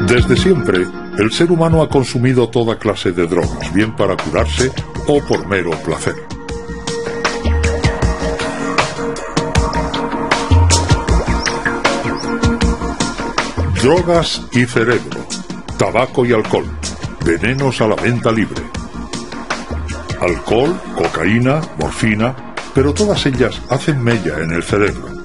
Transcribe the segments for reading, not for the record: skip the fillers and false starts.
Desde siempre, el ser humano ha consumido toda clase de drogas, bien para curarse o por mero placer. Drogas y cerebro, tabaco y alcohol, venenos a la venta libre. Alcohol, cocaína, morfina, pero todas ellas hacen mella en el cerebro.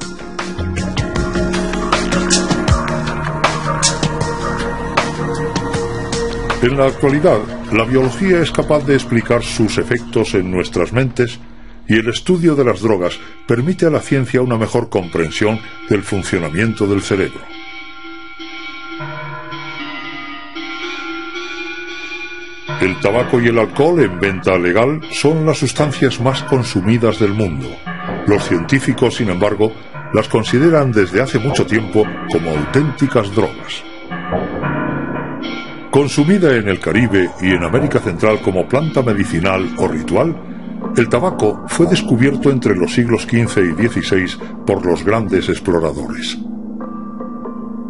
En la actualidad, la biología es capaz de explicar sus efectos en nuestras mentes y el estudio de las drogas permite a la ciencia una mejor comprensión del funcionamiento del cerebro. El tabaco y el alcohol en venta legal son las sustancias más consumidas del mundo. Los científicos, sin embargo, las consideran desde hace mucho tiempo como auténticas drogas. Consumida en el Caribe y en América Central como planta medicinal o ritual, el tabaco fue descubierto entre los siglos XV y XVI por los grandes exploradores.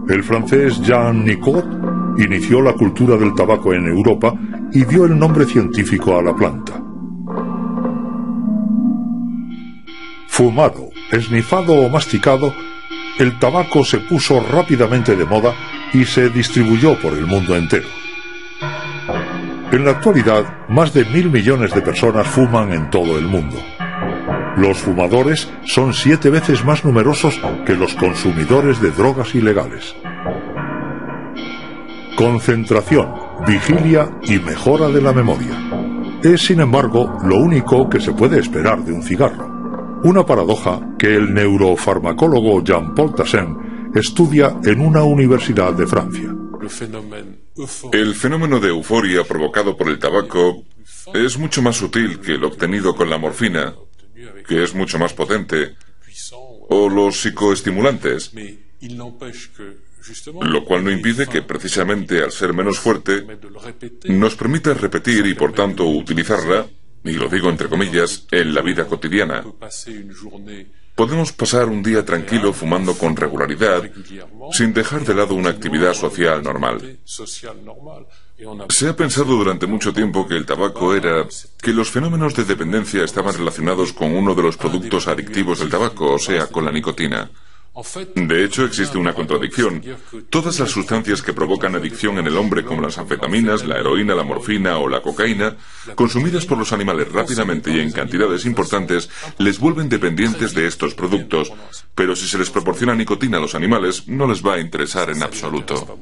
El francés Jean Nicot inició la cultura del tabaco en Europa y dio el nombre científico a la planta. Fumado, esnifado o masticado, el tabaco se puso rápidamente de moda y se distribuyó por el mundo entero. En la actualidad, más de 1.000 millones de personas fuman en todo el mundo. Los fumadores son 7 veces más numerosos que los consumidores de drogas ilegales. Concentración, vigilia y mejora de la memoria. Es, sin embargo, lo único que se puede esperar de un cigarro. Una paradoja que el neurofarmacólogo Jean-Paul Tassin estudia en una universidad de Francia. El fenómeno de euforia provocado por el tabaco es mucho más sutil que el obtenido con la morfina, que es mucho más potente, o los psicoestimulantes, lo cual no impide que, precisamente al ser menos fuerte, nos permita repetir y por tanto utilizarla, y lo digo entre comillas, en la vida cotidiana. Podemos pasar un día tranquilo fumando con regularidad, sin dejar de lado una actividad social normal. Se ha pensado durante mucho tiempo que el tabaco que los fenómenos de dependencia estaban relacionados con uno de los productos adictivos del tabaco, o sea, con la nicotina. De hecho, existe una contradicción. Todas las sustancias que provocan adicción en el hombre, como las anfetaminas, la heroína, la morfina o la cocaína, consumidas por los animales rápidamente y en cantidades importantes, les vuelven dependientes de estos productos. Pero si se les proporciona nicotina a los animales, no les va a interesar en absoluto.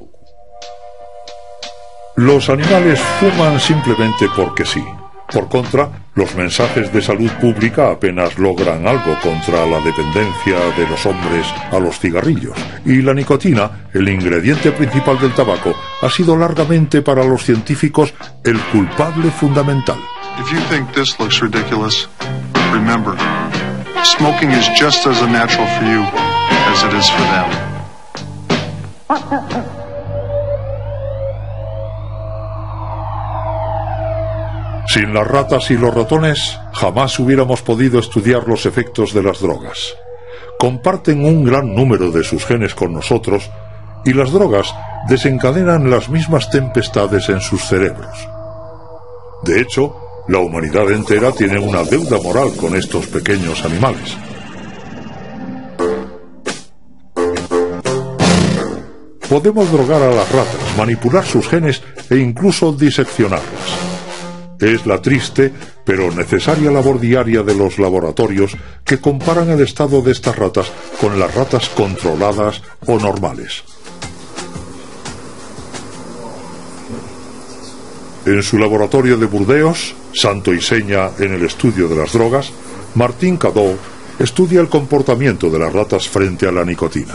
Los animales fuman simplemente porque sí. Por contra, los mensajes de salud pública apenas logran algo contra la dependencia de los hombres a los cigarrillos. Y la nicotina, el ingrediente principal del tabaco, ha sido largamente para los científicos el culpable fundamental. If you think this looks ridiculous, remember, smoking is just as unnatural for you as it is for them. Sin las ratas y los ratones, jamás hubiéramos podido estudiar los efectos de las drogas. Comparten un gran número de sus genes con nosotros y las drogas desencadenan las mismas tempestades en sus cerebros. De hecho, la humanidad entera tiene una deuda moral con estos pequeños animales. Podemos drogar a las ratas, manipular sus genes e incluso diseccionarlas. Es la triste, pero necesaria labor diaria de los laboratorios que comparan el estado de estas ratas con las ratas controladas o normales. En su laboratorio de Burdeos, santo y seña en el estudio de las drogas, Martín Cadot estudia el comportamiento de las ratas frente a la nicotina.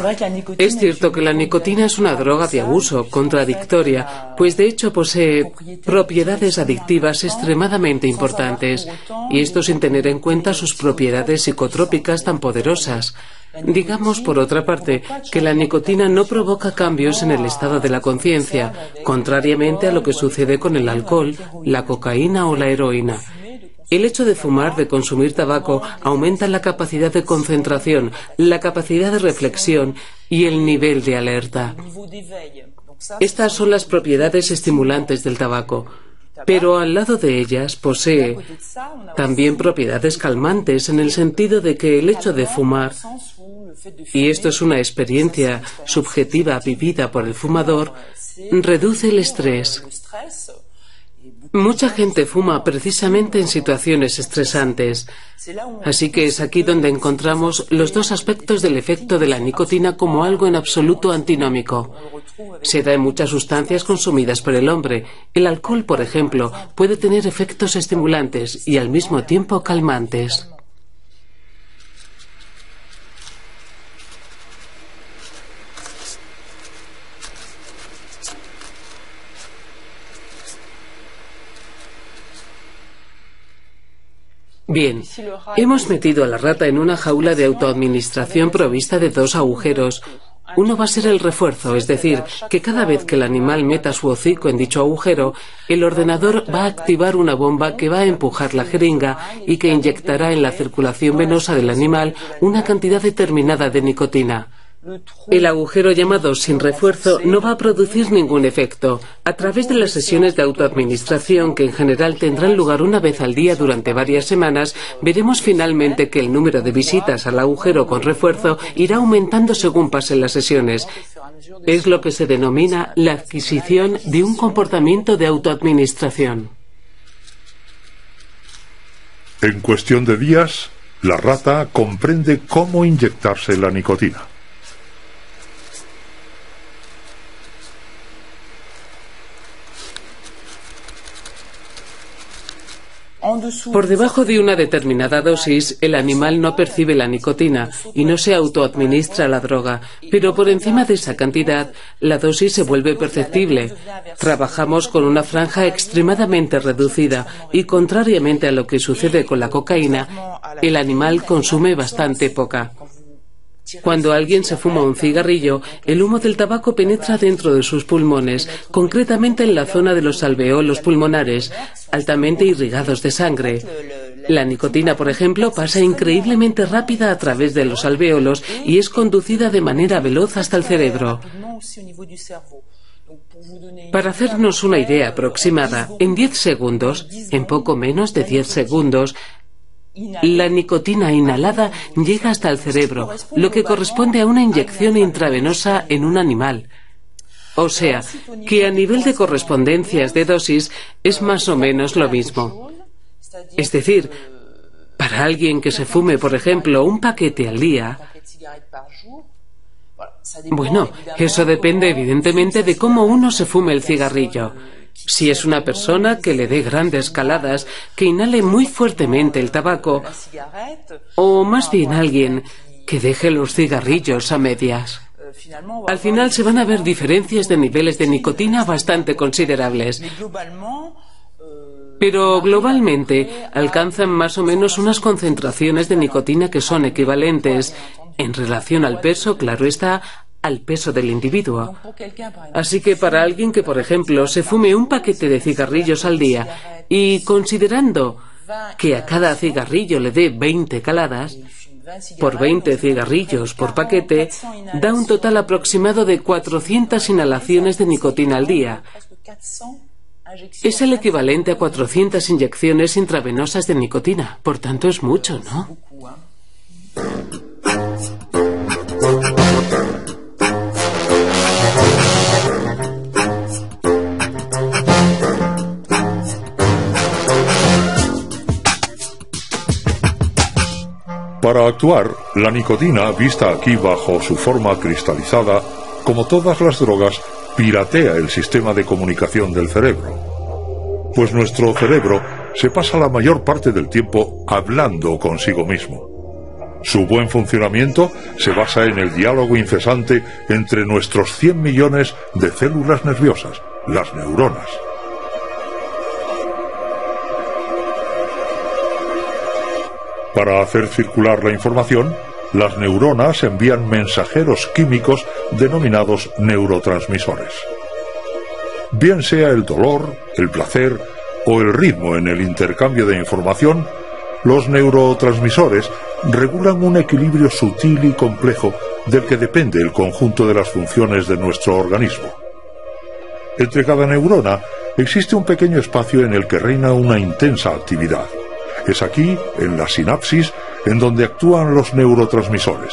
Es cierto que la nicotina es una droga de abuso, contradictoria, pues de hecho posee propiedades adictivas extremadamente importantes, y esto sin tener en cuenta sus propiedades psicotrópicas tan poderosas. Digamos, por otra parte, que la nicotina no provoca cambios en el estado de la conciencia, contrariamente a lo que sucede con el alcohol, la cocaína o la heroína. El hecho de fumar, de consumir tabaco, aumenta la capacidad de concentración, la capacidad de reflexión y el nivel de alerta. Estas son las propiedades estimulantes del tabaco, pero al lado de ellas posee también propiedades calmantes en el sentido de que el hecho de fumar, y esto es una experiencia subjetiva vivida por el fumador, reduce el estrés. Mucha gente fuma precisamente en situaciones estresantes, así que es aquí donde encontramos los dos aspectos del efecto de la nicotina como algo en absoluto antinómico. Se da en muchas sustancias consumidas por el hombre. El alcohol, por ejemplo, puede tener efectos estimulantes y al mismo tiempo calmantes. Bien, hemos metido a la rata en una jaula de autoadministración provista de dos agujeros. Uno va a ser el refuerzo, es decir, que cada vez que el animal meta su hocico en dicho agujero, el ordenador va a activar una bomba que va a empujar la jeringa y que inyectará en la circulación venosa del animal una cantidad determinada de nicotina. El agujero llamado sin refuerzo no va a producir ningún efecto. A través de las sesiones de autoadministración, que en general tendrán lugar una vez al día durante varias semanas, veremos finalmente que el número de visitas al agujero con refuerzo irá aumentando según pasen las sesiones. Es lo que se denomina la adquisición de un comportamiento de autoadministración. En cuestión de días, la rata comprende cómo inyectarse la nicotina. Por debajo de una determinada dosis, el animal no percibe la nicotina y no se autoadministra la droga, pero por encima de esa cantidad, la dosis se vuelve perceptible. Trabajamos con una franja extremadamente reducida y, contrariamente a lo que sucede con la cocaína, el animal consume bastante poca. Cuando alguien se fuma un cigarrillo, el humo del tabaco penetra dentro de sus pulmones, concretamente en la zona de los alveolos pulmonares, altamente irrigados de sangre. La nicotina, por ejemplo, pasa increíblemente rápida a través de los alveolos y es conducida de manera veloz hasta el cerebro. Para hacernos una idea aproximada, en 10 segundos, en poco menos de 10 segundos, la nicotina inhalada llega hasta el cerebro, lo que corresponde a una inyección intravenosa en un animal. O sea, que a nivel de correspondencias de dosis es más o menos lo mismo. Es decir, para alguien que se fume, por ejemplo, un paquete al día, bueno, eso depende evidentemente de cómo uno se fume el cigarrillo. Si es una persona que le dé grandes caladas, que inhale muy fuertemente el tabaco, o más bien alguien que deje los cigarrillos a medias. Al final se van a ver diferencias de niveles de nicotina bastante considerables. Pero globalmente alcanzan más o menos unas concentraciones de nicotina que son equivalentes, en relación al peso, claro está, al peso del individuo. Así que para alguien que, por ejemplo, se fume un paquete de cigarrillos al día y considerando que a cada cigarrillo le dé 20 caladas, por 20 cigarrillos por paquete, da un total aproximado de 400 inhalaciones de nicotina al día. Es el equivalente a 400 inyecciones intravenosas de nicotina. Por tanto, es mucho, ¿no? Para actuar, la nicotina, vista aquí bajo su forma cristalizada, como todas las drogas, piratea el sistema de comunicación del cerebro. Pues nuestro cerebro se pasa la mayor parte del tiempo hablando consigo mismo. Su buen funcionamiento se basa en el diálogo incesante entre nuestros 100 millones de células nerviosas, las neuronas. Para hacer circular la información, las neuronas envían mensajeros químicos denominados neurotransmisores. Bien sea el dolor, el placer o el ritmo en el intercambio de información, los neurotransmisores regulan un equilibrio sutil y complejo del que depende el conjunto de las funciones de nuestro organismo. Entre cada neurona existe un pequeño espacio en el que reina una intensa actividad. Es aquí, en la sinapsis, en donde actúan los neurotransmisores.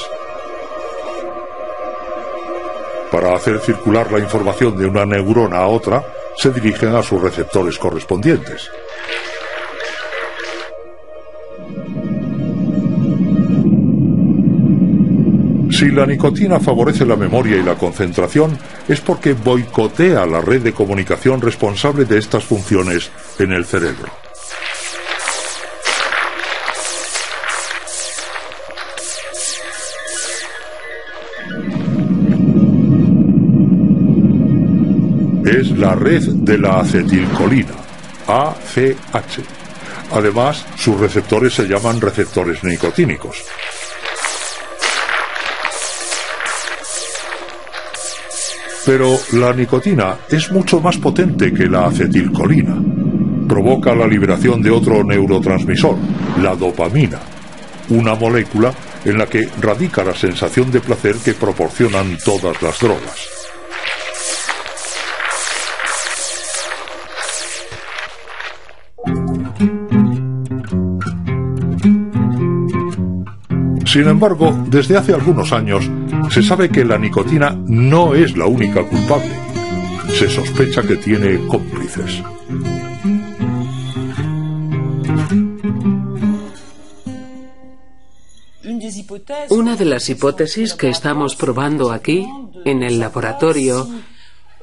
Para hacer circular la información de una neurona a otra, se dirigen a sus receptores correspondientes. Si la nicotina favorece la memoria y la concentración, es porque boicotea la red de comunicación responsable de estas funciones en el cerebro. Es la red de la acetilcolina, ACH. Además, sus receptores se llaman receptores nicotínicos. Pero la nicotina es mucho más potente que la acetilcolina. Provoca la liberación de otro neurotransmisor, la dopamina, una molécula en la que radica la sensación de placer que proporcionan todas las drogas. Sin embargo, desde hace algunos años se sabe que la nicotina no es la única culpable. Se sospecha que tiene cómplices. Una de las hipótesis que estamos probando aquí, en el laboratorio,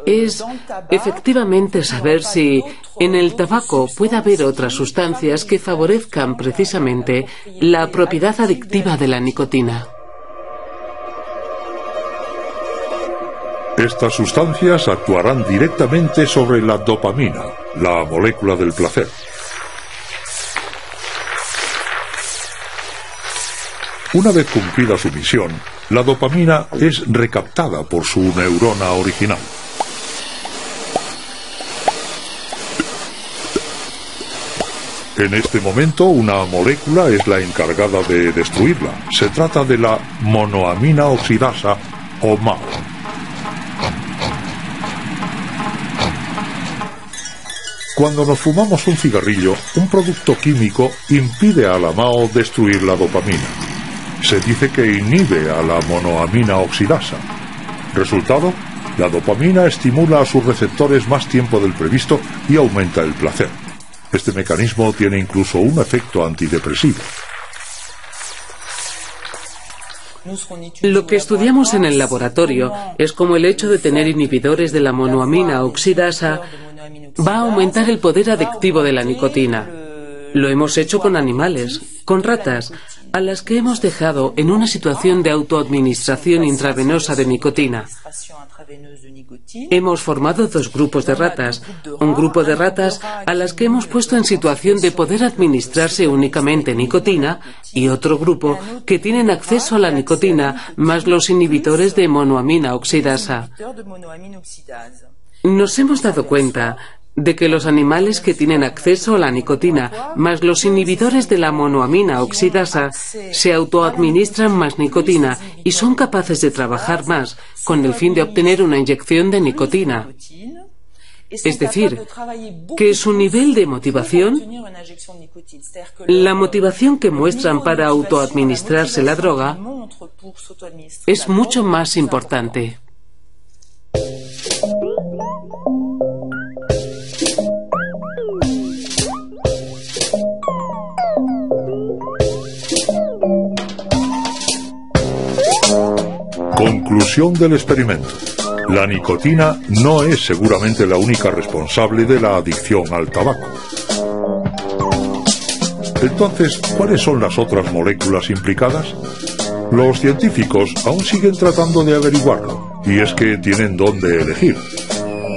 es efectivamente saber si en el tabaco puede haber otras sustancias que favorezcan precisamente la propiedad adictiva de la nicotina. Estas sustancias actuarán directamente sobre la dopamina, la molécula del placer. Una vez cumplida su misión, la dopamina es recaptada por su neurona original. En este momento, una molécula es la encargada de destruirla. Se trata de la monoamina oxidasa, o MAO. Cuando nos fumamos un cigarrillo, un producto químico impide a la MAO destruir la dopamina. Se dice que inhibe a la monoamina oxidasa. Resultado, la dopamina estimula a sus receptores más tiempo del previsto y aumenta el placer. Este mecanismo tiene incluso un efecto antidepresivo. Lo que estudiamos en el laboratorio es cómo el hecho de tener inhibidores de la monoamina oxidasa va a aumentar el poder adictivo de la nicotina. Lo hemos hecho con animales, con ratas, a las que hemos dejado en una situación de autoadministración intravenosa de nicotina. Hemos formado dos grupos de ratas, un grupo de ratas a las que hemos puesto en situación de poder administrarse únicamente nicotina y otro grupo que tienen acceso a la nicotina más los inhibidores de monoamina oxidasa. Nos hemos dado cuenta de que los animales que tienen acceso a la nicotina más los inhibidores de la monoamina oxidasa se autoadministran más nicotina y son capaces de trabajar más con el fin de obtener una inyección de nicotina. Es decir, que su nivel de motivación, la motivación que muestran para autoadministrarse la droga, es mucho más importante. Conclusión del experimento. La nicotina no es seguramente la única responsable de la adicción al tabaco. Entonces, ¿cuáles son las otras moléculas implicadas? Los científicos aún siguen tratando de averiguarlo, y es que tienen dónde elegir.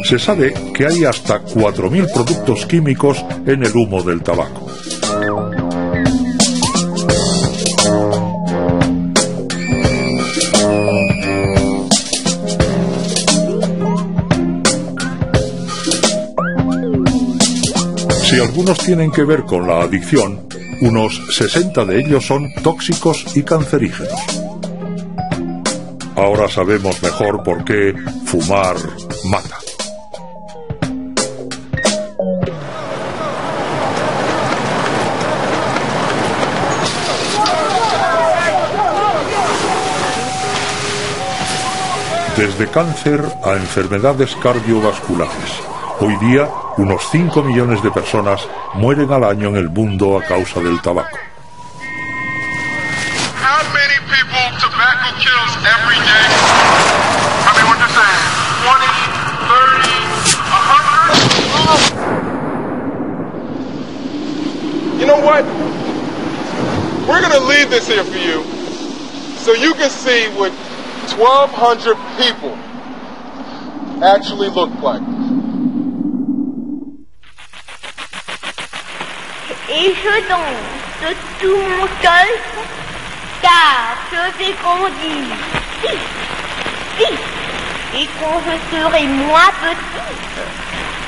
Se sabe que hay hasta 4.000 productos químicos en el humo del tabaco. Si algunos tienen que ver con la adicción, unos 60 de ellos son tóxicos y cancerígenos. Ahora sabemos mejor por qué fumar mata. desde cáncer a enfermedades cardiovasculares. Hoy día, unos 5 millones de personas mueren al año en el mundo a causa del tabaco. How many people tobacco kills every day? I mean, what you saying? 20, 30, 100? You know what? We're going to leave this here for you so you can see what 1,200 people actually look like. Et je danse de tout mon cœur, car je vais grandir. Et quand je serai moins petite,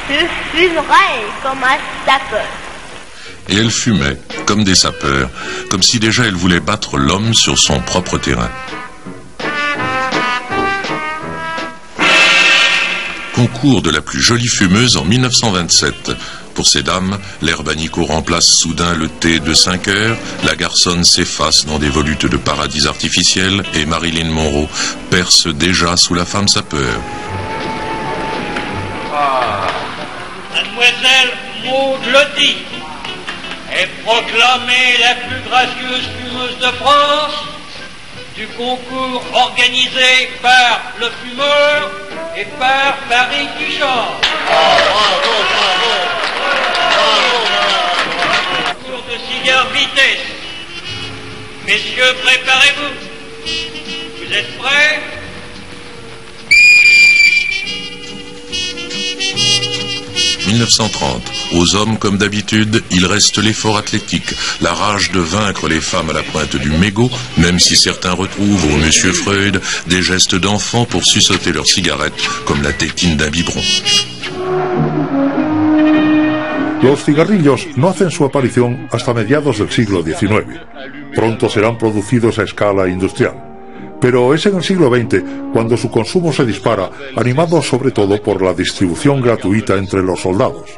je fumerai comme un sapeur. Et elle fumait, comme des sapeurs, comme si déjà elle voulait battre l'homme sur son propre terrain. Concours de la plus jolie fumeuse en 1927. Pour ces dames, l'herbe à Nico remplace soudain le thé de 5 heures, la garçonne s'efface dans des volutes de paradis artificiels et Marilyn Monroe perce déjà sous la femme sapeur. Mademoiselle Maud Lottie est proclamée la plus gracieuse fumeuse de France du concours organisé par le fumeur et par Paris qui chante. Concours de cigare vitesse. Messieurs, préparez-vous. Vous êtes prêts? « 1930. Aux hommes, comme d'habitude, il reste l'effort athlétique, la rage de vaincre les femmes à la pointe du mégot, même si certains retrouvent au Monsieur Freud des gestes d'enfants pour suçoter leurs cigarettes, comme la tétine d'un biberon. Los cigarrillos no hacen su aparición hasta mediados del siglo XIX. Pronto serán producidos a escala industrial. Pero es en el siglo XX cuando su consumo se dispara, animado sobre todo por la distribución gratuita entre los soldados.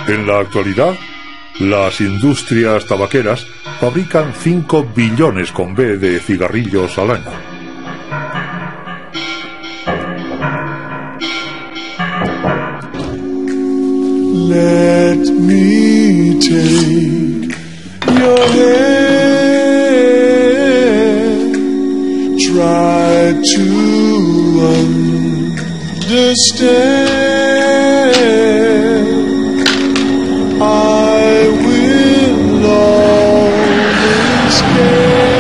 En la actualidad, las industrias tabaqueras fabrican 5 billones con B de cigarrillos al año. Let me take your hand, try to understand. I will always care.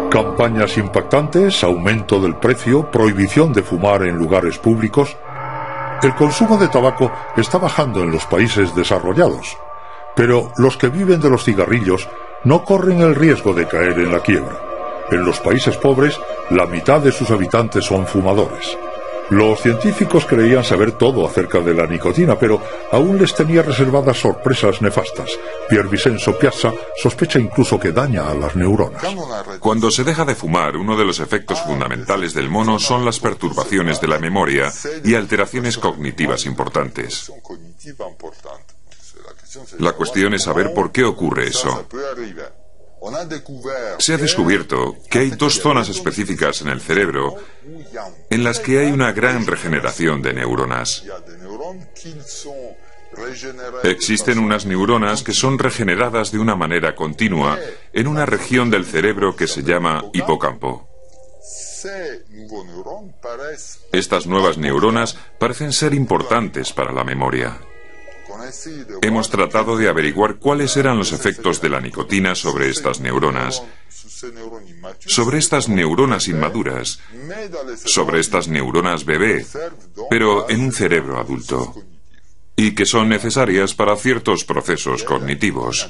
Campañas impactantes, aumento del precio, prohibición de fumar en lugares públicos. El consumo de tabaco está bajando en los países desarrollados, pero los que viven de los cigarrillos no corren el riesgo de caer en la quiebra. En los países pobres, la mitad de sus habitantes son fumadores. Los científicos creían saber todo acerca de la nicotina, pero aún les tenía reservadas sorpresas nefastas. Pier Vincenzo Piazza sospecha incluso que daña a las neuronas. Cuando se deja de fumar, uno de los efectos fundamentales del mono son las perturbaciones de la memoria y alteraciones cognitivas importantes. La cuestión es saber por qué ocurre eso. Se ha descubierto que hay 2 zonas específicas en el cerebro en las que hay una gran regeneración de neuronas. Existen unas neuronas que son regeneradas de una manera continua en una región del cerebro que se llama hipocampo. Estas nuevas neuronas parecen ser importantes para la memoria. Hemos tratado de averiguar cuáles eran los efectos de la nicotina sobre estas neuronas, sobre estas neuronas inmaduras, sobre estas neuronas bebé, pero en un cerebro adulto, y que son necesarias para ciertos procesos cognitivos.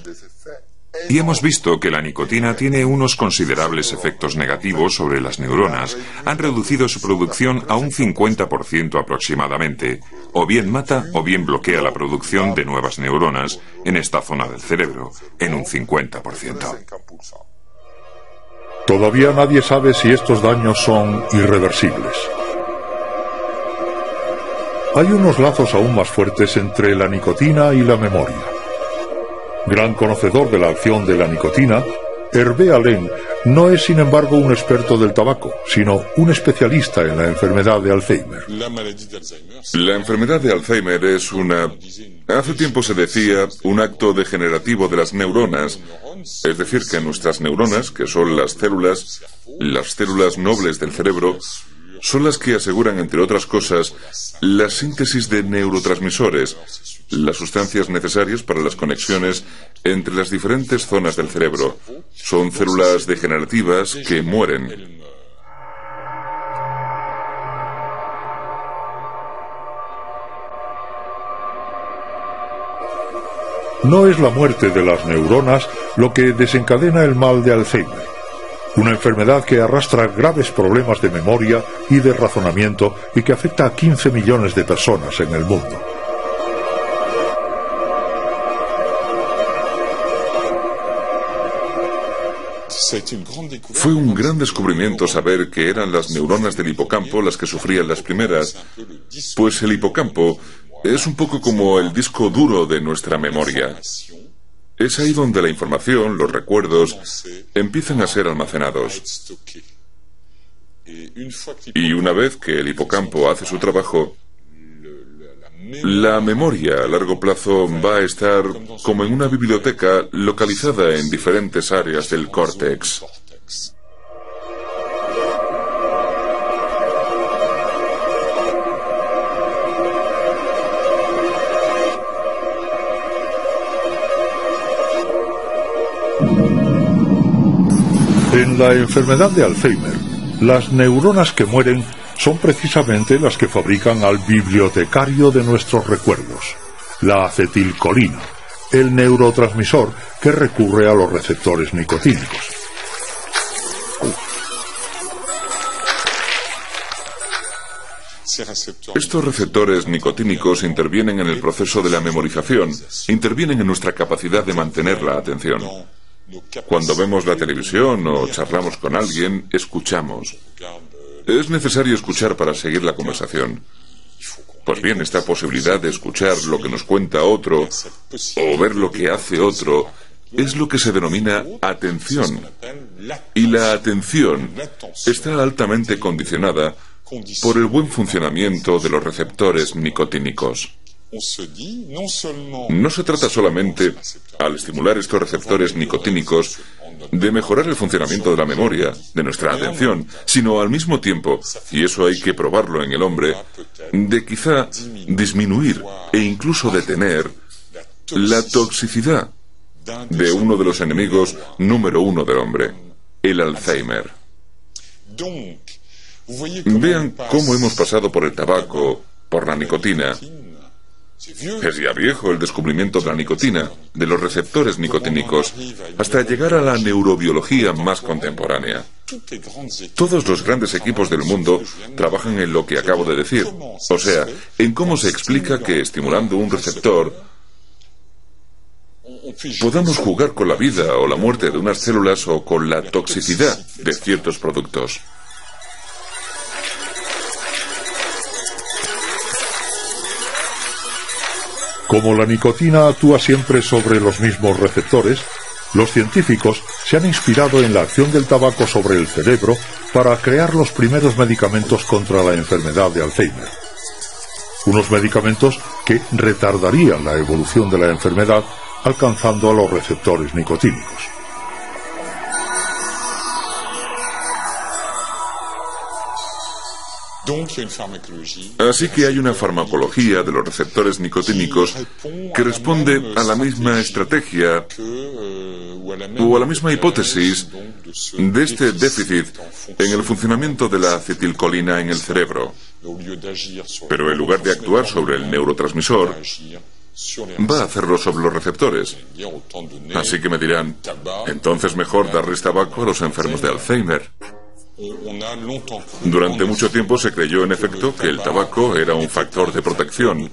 Y hemos visto que la nicotina tiene unos considerables efectos negativos sobre las neuronas. Han reducido su producción a un 50% aproximadamente. O bien mata o bien bloquea la producción de nuevas neuronas en esta zona del cerebro, en un 50%. Todavía nadie sabe si estos daños son irreversibles. hay unos lazos aún más fuertes entre la nicotina y la memoria. Gran conocedor de la acción de la nicotina, Hervé Allen no es sin embargo un experto del tabaco, sino un especialista en la enfermedad de Alzheimer. La enfermedad de Alzheimer es hace tiempo se decía, un acto degenerativo de las neuronas, es decir, que nuestras neuronas, que son las células nobles del cerebro, son las que aseguran, entre otras cosas, la síntesis de neurotransmisores, las sustancias necesarias para las conexiones entre las diferentes zonas del cerebro. Son células degenerativas que mueren. No es la muerte de las neuronas lo que desencadena el mal de Alzheimer, una enfermedad que arrastra graves problemas de memoria y de razonamiento y que afecta a 15 millones de personas en el mundo. Fue un gran descubrimiento saber que eran las neuronas del hipocampo las que sufrían las primeras, pues el hipocampo es un poco como el disco duro de nuestra memoria. Es ahí donde la información, los recuerdos, empiezan a ser almacenados. Y una vez que el hipocampo hace su trabajo, la memoria a largo plazo va a estar como en una biblioteca localizada en diferentes áreas del córtex. En la enfermedad de Alzheimer, las neuronas que mueren son precisamente las que fabrican al bibliotecario de nuestros recuerdos, la acetilcolina, el neurotransmisor que recurre a los receptores nicotínicos. Estos receptores nicotínicos intervienen en el proceso de la memorización, intervienen en nuestra capacidad de mantener la atención. Cuando vemos la televisión o charlamos con alguien, escuchamos. Es necesario escuchar para seguir la conversación. Pues bien, esta posibilidad de escuchar lo que nos cuenta otro o ver lo que hace otro es lo que se denomina atención. Y la atención está altamente condicionada por el buen funcionamiento de los receptores nicotínicos. No se trata solamente, al estimular estos receptores nicotínicos, de mejorar el funcionamiento de la memoria, de nuestra atención, sino al mismo tiempo, y eso hay que probarlo en el hombre, de quizá disminuir e incluso detener la toxicidad de uno de los enemigos número uno del hombre, el Alzheimer. Vean cómo hemos pasado por el tabaco, por la nicotina. Es ya viejo el descubrimiento de la nicotina, de los receptores nicotínicos, hasta llegar a la neurobiología más contemporánea. Todos los grandes equipos del mundo trabajan en lo que acabo de decir, o sea, en cómo se explica que estimulando un receptor podamos jugar con la vida o la muerte de unas células o con la toxicidad de ciertos productos. Como la nicotina actúa siempre sobre los mismos receptores, los científicos se han inspirado en la acción del tabaco sobre el cerebro para crear los primeros medicamentos contra la enfermedad de Alzheimer. Unos medicamentos que retardarían la evolución de la enfermedad alcanzando a los receptores nicotínicos. Así que hay una farmacología de los receptores nicotínicos que responde a la misma estrategia o a la misma hipótesis de este déficit en el funcionamiento de la acetilcolina en el cerebro. Pero en lugar de actuar sobre el neurotransmisor, va a hacerlo sobre los receptores. Así que me dirán, entonces mejor darles tabaco a los enfermos de Alzheimer. Durante mucho tiempo se creyó en efecto que el tabaco era un factor de protección.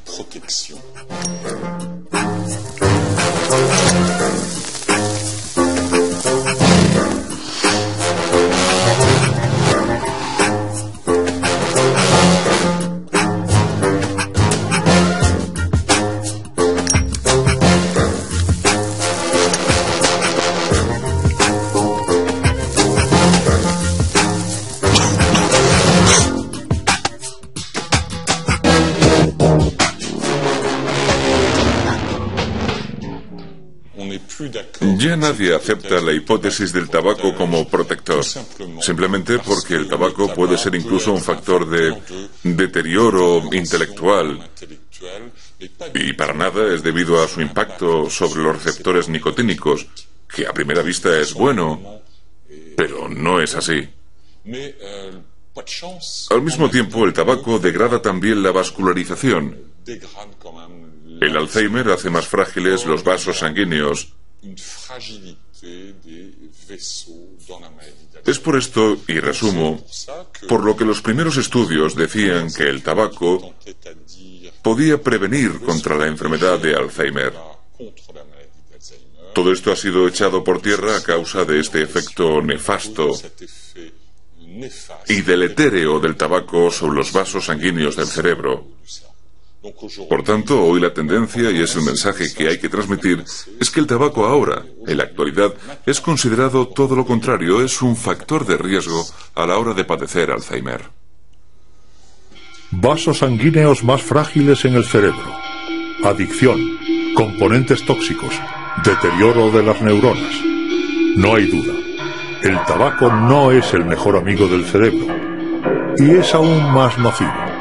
Ya nadie acepta la hipótesis del tabaco como protector, simplemente porque el tabaco puede ser incluso un factor de deterioro intelectual, y para nada es debido a su impacto sobre los receptores nicotínicos, que a primera vista es bueno, pero no es así. Al mismo tiempo, el tabaco degrada también la vascularización. El Alzheimer hace más frágiles los vasos sanguíneos. Es por esto, y resumo, por lo que los primeros estudios decían que el tabaco podía prevenir contra la enfermedad de Alzheimer. Todo esto ha sido echado por tierra a causa de este efecto nefasto y deletéreo del tabaco sobre los vasos sanguíneos del cerebro. Por tanto, hoy la tendencia, y es el mensaje que hay que transmitir, es que el tabaco ahora, en la actualidad, es considerado todo lo contrario, es un factor de riesgo a la hora de padecer Alzheimer. Vasos sanguíneos más frágiles en el cerebro, adicción, componentes tóxicos, deterioro de las neuronas. No hay duda, el tabaco no es el mejor amigo del cerebro y es aún más nocivo.